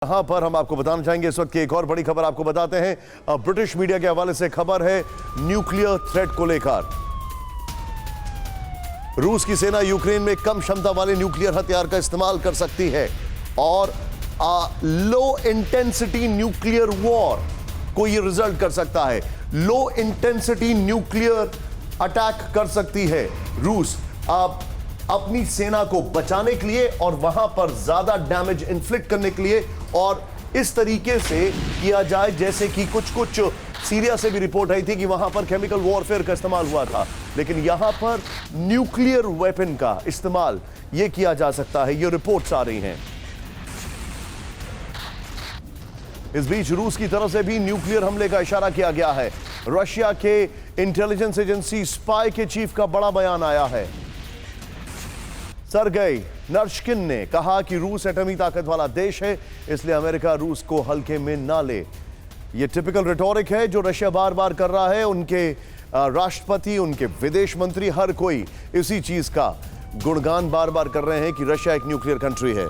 यहां पर हम आपको बताना चाहेंगे इस वक्त की एक और बड़ी खबर आपको बताते हैं। ब्रिटिश मीडिया के हवाले से खबर है न्यूक्लियर थ्रेट को लेकर। रूस की सेना यूक्रेन में कम क्षमता वाले न्यूक्लियर हथियार का इस्तेमाल कर सकती है और लो इंटेंसिटी न्यूक्लियर वॉर को यह रिजल्ट कर सकता है। लो इंटेंसिटी न्यूक्लियर अटैक कर सकती है रूस अपनी सेना को बचाने के लिए और वहां पर ज्यादा डैमेज इन्फ्लिक्ट करने के लिए, और इस तरीके से किया जाए जैसे कि कुछ सीरिया से भी रिपोर्ट आई थी कि वहां पर केमिकल वॉरफेयर का इस्तेमाल हुआ था, लेकिन यहां पर न्यूक्लियर वेपन का इस्तेमाल यह किया जा सकता है। ये रिपोर्ट्स आ रही हैं। इस बीच रूस की तरफ से भी न्यूक्लियर हमले का इशारा किया गया है। रशिया के इंटेलिजेंस एजेंसी स्पाई के चीफ का बड़ा बयान आया है। सरगेई नर्शकिन ने कहा कि रूस एटमी ताकत वाला देश है, इसलिए अमेरिका रूस को हल्के में ना ले। यह टिपिकल रिटोरिक है जो रशिया बार बार कर रहा है। उनके राष्ट्रपति, उनके विदेश मंत्री, हर कोई इसी चीज का गुणगान बार बार कर रहे हैं कि रशिया एक न्यूक्लियर कंट्री है।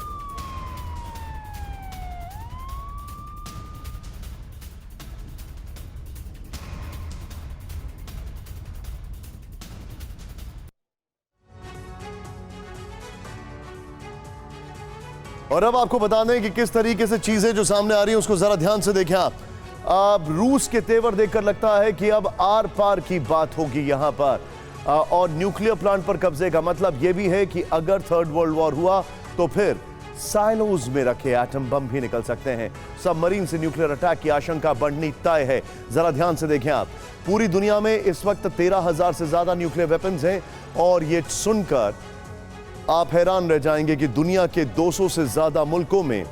और अब आपको बता दें कि किस तरीके से चीजें जो सामने आ रही हैं उसको जरा ध्यान से देखें आप। अब रूस के तेवर देखकर लगता है कि अब आर पार की बात होगी यहां पर, और न्यूक्लियर प्लांट पर कब्जे का मतलब यह भी है कि अगर थर्ड वर्ल्ड वॉर हुआ तो फिर साइलोज में रखे एटम बम भी निकल सकते हैं। सबमरीन से न्यूक्लियर अटैक की आशंका बढ़नी तय है। जरा ध्यान से देखें आप। पूरी दुनिया में इस वक्त 13,000 से ज्यादा न्यूक्लियर वेपन्स हैं, और यह सुनकर आप हैरान रह जाएंगे कि दुनिया के 200 से ज्यादा मुल्कों में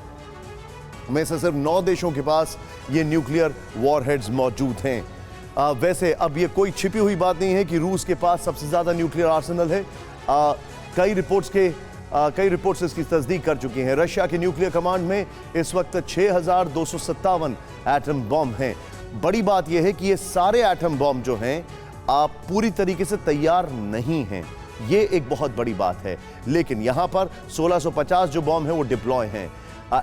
से सिर्फ 9 देशों के पास ये न्यूक्लियर वॉरहेड्स मौजूद हैं। वैसे अब ये कोई छिपी हुई बात नहीं है कि रूस के पास सबसे ज्यादा न्यूक्लियर आर्सेनल है। कई रिपोर्ट्स इसकी तस्दीक कर चुकी हैं। रशिया के न्यूक्लियर कमांड में इस वक्त 6,257 एटम बॉम्ब हैं। बड़ी बात यह है कि ये सारे एटम बॉम्ब जो हैं पूरी तरीके से तैयार नहीं हैं। ये एक बहुत बड़ी बात है, लेकिन यहां पर 1650 जो बॉम्ब है वो डिप्लॉय हैं।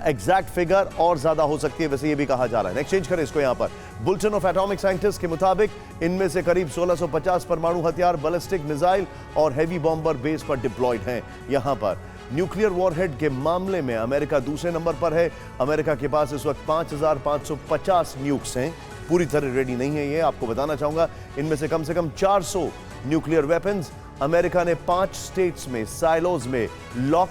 एग्जैक्ट फिगर और ज्यादा हो सकती है, वैसे ये भी कहा जा रहा है। एक्सचेंज करें इसको। यहां पर बुलेटिन ऑफ एटॉमिक साइंटिस्ट के मुताबिक इनमें से करीब 1650 परमाणु हथियार, बैलिस्टिक मिसाइल और हेवी बॉम्बर बेस पर डिप्लॉयड हैं। यहां पर न्यूक्लियर वॉरहेड के मामले में अमेरिका दूसरे नंबर पर है। अमेरिका के पास इस वक्त 5,550 न्यूक्स हैं। पूरी तरह रेडी नहीं है ये, आपको बताना चाहूंगा। इनमें से कम 400 न्यूक्लियर वेपन्स अमेरिका ने 5 स्टेट्स में साइलोज में लॉक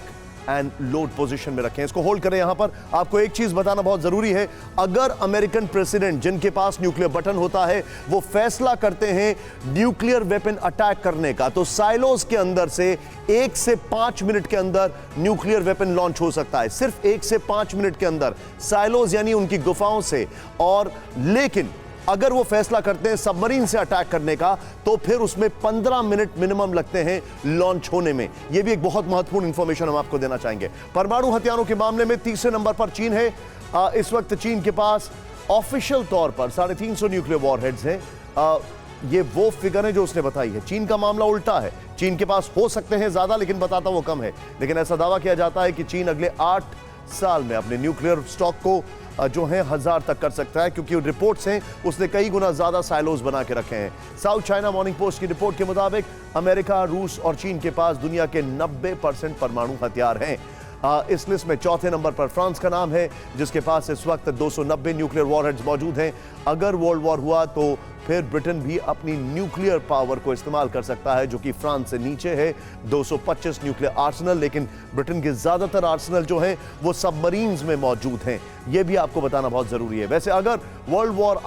एंड लोड पोजीशन में रखे हैं। इसको होल्ड करें। यहां पर आपको एक चीज बताना बहुत जरूरी है। अगर अमेरिकन प्रेसिडेंट, जिनके पास न्यूक्लियर बटन होता है, वो फैसला करते हैं न्यूक्लियर वेपन अटैक करने का, तो साइलोज के अंदर से 1 से 5 मिनट के अंदर न्यूक्लियर वेपन लॉन्च हो सकता है। सिर्फ 1 से 5 मिनट के अंदर, साइलोज यानी उनकी गुफाओं से। और लेकिन अगर वो फैसला करते हैं सबमरीन से अटैक करने का, तो फिर उसमें 15 मिनट मिनिमम लगते हैं लॉन्च होने में। यह भी एक बहुत महत्वपूर्ण इंफॉर्मेशन हम आपको देना चाहेंगे। परमाणु हथियारों के मामले में तीसरे नंबर पर चीन है। इस वक्त चीन के पास ऑफिशियल तौर पर 350 न्यूक्लियर वॉरहेड्स हैं। ये वो फिगर है जो उसने बताई है। चीन का मामला उल्टा है। चीन के पास हो सकते हैं ज्यादा, लेकिन बताता वो कम है। लेकिन ऐसा दावा किया जाता है कि चीन अगले 8 साल में अपने न्यूक्लियर स्टॉक को जो है 1000 तक कर सकता है, क्योंकि रिपोर्ट्स हैं उसने कई गुना ज्यादा साइलोज बना के रखे हैं। साउथ चाइना मॉर्निंग पोस्ट की रिपोर्ट के मुताबिक अमेरिका, रूस और चीन के पास दुनिया के 90% परमाणु हथियार हैं। इस लिस्ट में चौथे नंबर पर फ्रांस का नाम है, जिसके पास इस वक्त 290 न्यूक्लियर वॉरहेड्स मौजूद हैं। अगर वर्ल्ड वॉर हुआ तो फिर ब्रिटेन भी अपनी न्यूक्लियर पावर को इस्तेमाल कर सकता है, जो कि फ्रांस से नीचे है। 225 न्यूक्लियर आर्सेनल, लेकिन ब्रिटेन के ज्यादातर आर्सेनल जो हैं वो सबमरीन्स में मौजूद हैं। यह भी आपको बताना बहुत जरूरी है। वैसे अगर वर्ल्ड वॉर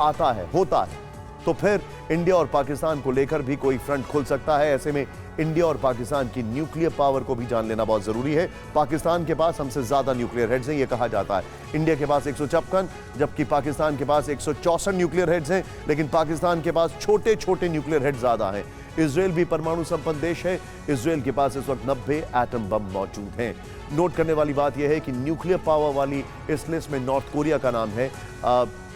होता है तो फिर इंडिया और पाकिस्तान को लेकर भी कोई फ्रंट खुल सकता है। ऐसे में इंडिया और पाकिस्तान की न्यूक्लियर पावर को भी जान लेना बहुत जरूरी है। पाकिस्तान के पास हमसे ज्यादा न्यूक्लियर हेड्स हैं, यह कहा जाता है। इंडिया के पास 156, जबकि पाकिस्तान के पास 164 न्यूक्लियर हेड्स हैं, लेकिन पाकिस्तान के पास छोटे छोटे न्यूक्लियर हेड्स ज्यादा हैं। इजराइल भी परमाणु संपन्न देश है। इजराइल के पास इस वक्त 90 एटम बम मौजूद हैं। नोट करने वाली बात यह है कि न्यूक्लियर पावर वाली इस लिस्ट में नॉर्थ कोरिया का नाम है।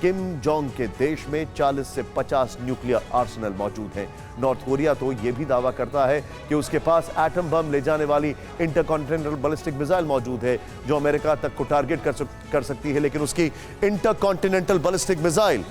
किम जोंग के देश में 40 से 50 न्यूक्लियर आर्सेनल मौजूद हैं। नॉर्थ कोरिया तो यह भी दावा करता है कि उसके पास एटम बम ले जाने वाली इंटरकॉन्टिनेंटल बैलिस्टिक मिसाइल मौजूद है जो अमेरिका तक को टारगेट कर सकती है, लेकिन उसकी इंटरकॉन्टिनेंटल बैलिस्टिक मिसाइल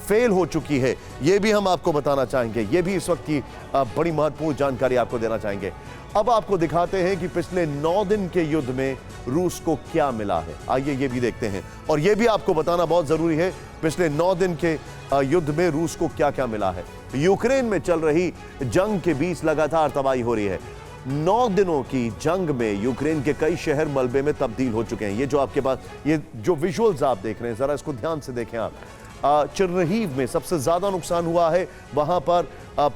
फेल हो चुकी है। यह भी हम आपको बताना चाहेंगे। यह भी इस वक्त की बड़ी महत्वपूर्ण जानकारी आपको देना चाहेंगे। अब आपको दिखाते हैं कि पिछले 9 दिन के युद्ध में रूस को क्या मिला है। आइए ये भी देखते हैं, और यह भी आपको बताना बहुत जरूरी है पिछले 9 दिन के युद्ध में रूस को क्या क्या मिला है। यूक्रेन में चल रही जंग के बीच लगातार तबाही हो रही है। 9 दिनों की जंग में यूक्रेन के कई शहर मलबे में तब्दील हो चुके हैं। ये जो आपके पास ये जो विजुअल्स आप देख रहे हैं, जरा इसको ध्यान से देखें आप। चेरनिहिव में सबसे ज्यादा नुकसान हुआ है। वहां पर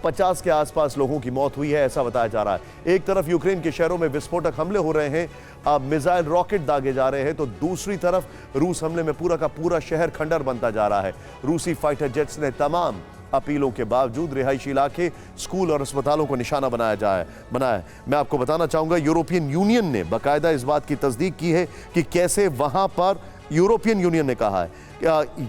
50 के आसपास लोगों की मौत हुई है, ऐसा बताया जा रहा है। एक तरफ यूक्रेन के शहरों में विस्फोटक हमले हो रहे हैं, मिसाइल रॉकेट दागे जा रहे हैं, तो दूसरी तरफ रूस हमले में पूरा का पूरा शहर खंडर बनता जा रहा है। रूसी फाइटर जेट्स ने तमाम अपीलों के बावजूद रिहायशी इलाके, स्कूल और अस्पतालों को निशाना बनाया है। मैं आपको बताना चाहूंगा, यूरोपियन यूनियन ने बाकायदा इस बात की तस्दीक की है कि कैसे वहां पर यूरोपियन यूनियन ने कहा है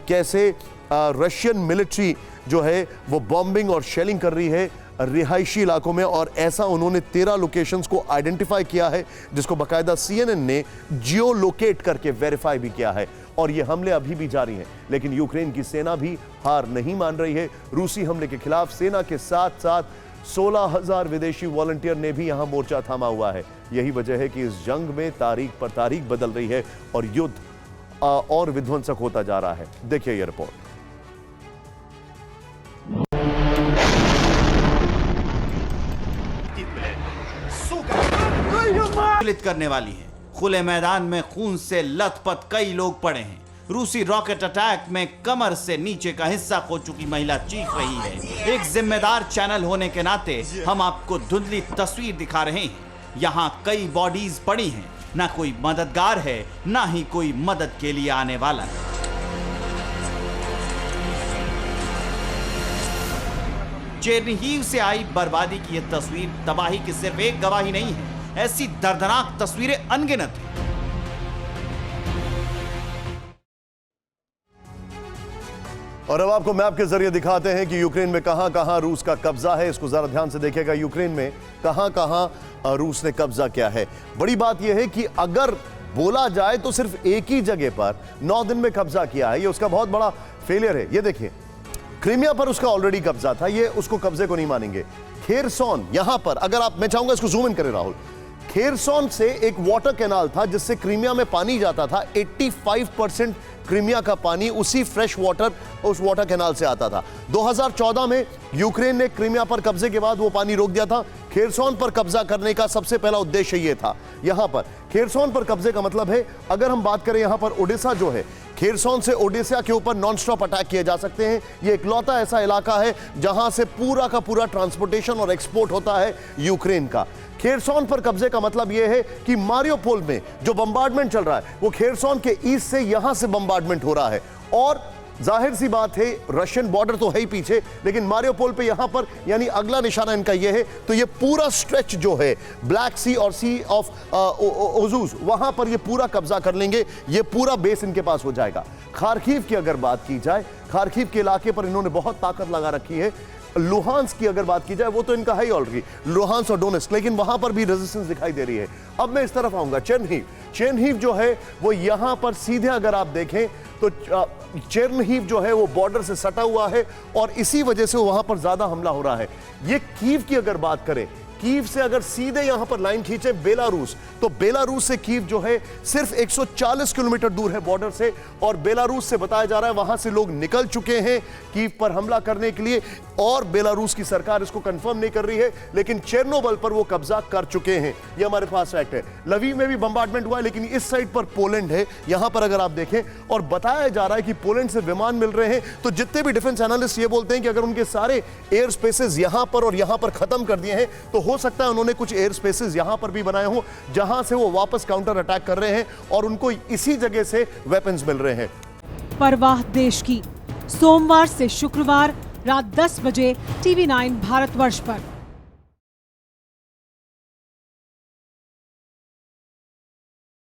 कैसे रशियन मिलिट्री जो है वो बॉम्बिंग और शेलिंग कर रही है रिहायशी इलाकों में, और ऐसा उन्होंने 13 लोकेशंस को आइडेंटिफाई किया है, जिसको बाकायदा CNN ने जियो लोकेट करके वेरीफाई भी किया है। और ये हमले अभी भी जारी हैं, लेकिन यूक्रेन की सेना भी हार नहीं मान रही है। रूसी हमले के खिलाफ सेना के साथ साथ 16,000 विदेशी वॉलंटियर ने भी यहां मोर्चा थामा हुआ है। यही वजह है कि इस जंग में तारीख पर तारीख बदल रही है और युद्ध और विध्वंसक होता जा रहा है। देखिए यह रिपोर्ट। करने वाली है। खुले मैदान में खून से लथपथ कई लोग पड़े हैं। रूसी रॉकेट अटैक में कमर से नीचे का हिस्सा खो चुकी महिला चीख रही है। एक जिम्मेदार चैनल होने के नाते हम आपको धुंधली तस्वीर दिखा रहे हैं। यहाँ कई बॉडीज पड़ी हैं, ना कोई मददगार है, ना ही कोई मदद के लिए आने वाला है। चेरनिहिव से आई बर्बादी की यह तस्वीर तबाही की सिर्फ एक गवाही नहीं है, ऐसी दर्दनाक तस्वीरें अनगिनत हैं। और अब आपको मैप के जरिए दिखाते हैं कि यूक्रेन में कहां-कहां रूस का कब्जा है। इसको जरा ध्यान से देखिएगा, यूक्रेन में कहां-कहां रूस ने कब्जा किया है। बड़ी बात यह है कि अगर बोला जाए तो सिर्फ एक ही जगह पर 9 दिन में कब्जा किया है, ये उसका बहुत बड़ा फेलियर है। ये देखिए, क्रीमिया पर उसका ऑलरेडी कब्जा था, ये उसको कब्जे को नहीं मानेंगे। खेरसोन, यहां पर अगर आप, मैं चाहूंगा इसको जूम इन करें राहुल, खेरसोन से एक वाटर कैनाल था जिससे क्रीमिया में पानी जाता था। 85% क्रीमिया का पानी उसी फ्रेश वाटर उस वाटर कैनाल से आता था। 2014 में यूक्रेन ने क्रीमिया पर कब्जे के बाद वो पानी रोक दिया था। खेरसोन पर कब्जा करने का सबसे पहला उद्देश्य ये था। यहां पर खेरसोन पर कब्जे का मतलब है, अगर हम बात करें यहां पर ओडिशा जो है, खेरसोन से ओडिशा के ऊपर नॉन स्टॉप अटैक किए जा सकते हैं। यह इकलौता ऐसा इलाका है जहां से पूरा का पूरा ट्रांसपोर्टेशन और एक्सपोर्ट होता है यूक्रेन का। खेरसोन पर कब्जे का मतलब यह है कि मारियोपोल में जो बम्बार्डमेंट चल रहा है वो खेरसोन के ईस्ट से यहां से बम्बार्डमेंट हो रहा है। और जाहिर सी बात है, रशियन बॉर्डर तो है ही पीछे, लेकिन मारियोपोल पे यहां पर यानी अगला निशाना इनका यह है। तो ये पूरा स्ट्रेच जो है ब्लैक सी और सी ऑफ ओजूज, वहां पर ये पूरा कब्जा कर लेंगे। ये पूरा बेस इनके पास हो जाएगा। खार्किव की अगर बात की जाए, खार्किव के इलाके पर इन्होंने बहुत ताकत लगा रखी है। लुहांस की अगर बात की जाए, वो तो इनका है ही ऑलरेडी, लुहांस और डोनेट्स्क, लेकिन वहां पर भी रेजिस्टेंस दिखाई दे रही है। अब मैं इस तरफ आऊंगा, चेरनिहिव जो है वो यहां पर सीधे अगर आप देखें तो चेरनिहिव जो है वो बॉर्डर से सटा हुआ है और इसी वजह से वहां पर ज्यादा हमला हो रहा है। ये कीव की अगर बात करें, कीव से अगर सीधे यहां पर लाइन खींचे बेलारूस, तो बेलारूस से कीव जो है सिर्फ 140 किलोमीटर दूर है बॉर्डर से, और बेलारूस से बताया जा रहा है वहां से लोग निकल चुके हैं कीव पर हमला करने के लिए, और बेलारूस की सरकार इसको कंफर्म नहीं कर रही है, लेकिन चेर्नोबिल पर वो कब्जा कर चुके हैं। ये हमारे पास फैक्ट है। लवीव में भी बम्बार्डमेंट हुआ है, लेकिन इस साइड पर पोलैंड है, यहां पर अगर आप देखें, और बताया जा रहा है कि पोलैंड से विमान मिल रहे हैं। तो जितने भी डिफेंस एनालिस्ट ये बोलते हैं कि अगर उनके सारे एयर स्पेसेस यहां पर और यहां पर खत्म कर दिए हैं, तो हो सकता है उन्होंने कुछ एयर स्पेसेस यहां पर भी बनाए हों जहां से वो वापस काउंटर अटैक कर रहे हैं और उनको इसी जगह से वेपन्स मिल रहे हैं। परवाह देश की, सोमवार से शुक्रवार रात 10 बजे TV9 भारतवर्ष पर।